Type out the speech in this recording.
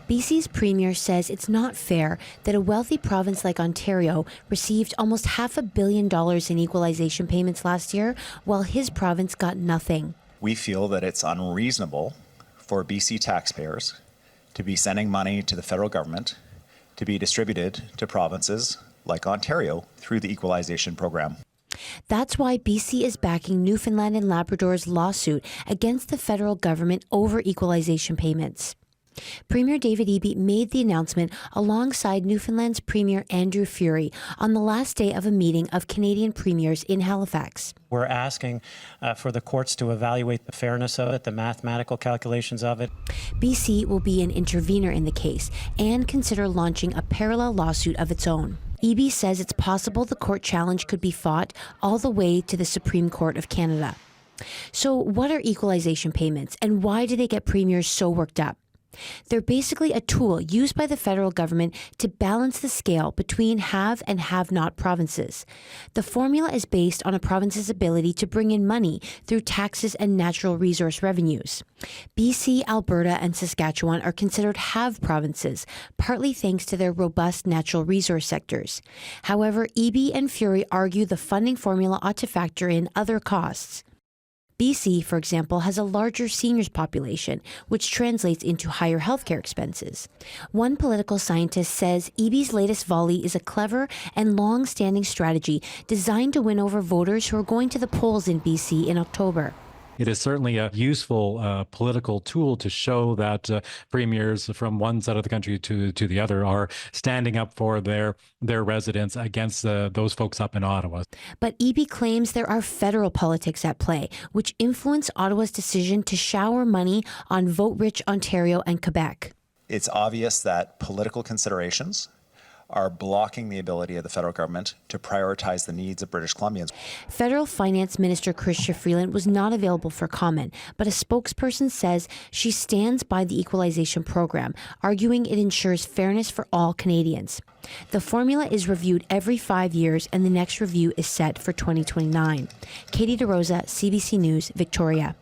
BC's premier says it's not fair that a wealthy province like Ontario received almost $500 million in equalization payments last year, while his province got nothing. We feel that it's unreasonable for BC taxpayers to be sending money to the federal government to be distributed to provinces like Ontario through the equalization program. That's why BC is backing Newfoundland and Labrador's lawsuit against the federal government over equalization payments. Premier David Eby made the announcement alongside Newfoundland's Premier Andrew Furey on the last day of a meeting of Canadian premiers in Halifax. We're asking for the courts to evaluate the fairness of it, the mathematical calculations of it. BC will be an intervener in the case and consider launching a parallel lawsuit of its own. Eby says it's possible the court challenge could be fought all the way to the Supreme Court of Canada. So what are equalization payments and why do they get premiers so worked up? They're basically a tool used by the federal government to balance the scale between have and have-not provinces. The formula is based on a province's ability to bring in money through taxes and natural resource revenues. BC, Alberta, and Saskatchewan are considered have provinces, partly thanks to their robust natural resource sectors. However, Eby and Furey argue the funding formula ought to factor in other costs. BC, for example, has a larger seniors population, which translates into higher healthcare expenses. One political scientist says Eby's latest volley is a clever and long-standing strategy designed to win over voters who are going to the polls in BC in October. It is certainly a useful political tool to show that premiers from one side of the country to the other are standing up for their residents against those folks up in Ottawa. But Eby claims there are federal politics at play, which influence Ottawa's decision to shower money on vote-rich Ontario and Quebec. It's obvious that political considerations are blocking the ability of the federal government to prioritize the needs of British Columbians. Federal Finance Minister Chrystia Freeland was not available for comment, but a spokesperson says she stands by the equalization program, arguing it ensures fairness for all Canadians. The formula is reviewed every 5 years, and the next review is set for 2029. Katie DeRosa, CBC News, Victoria.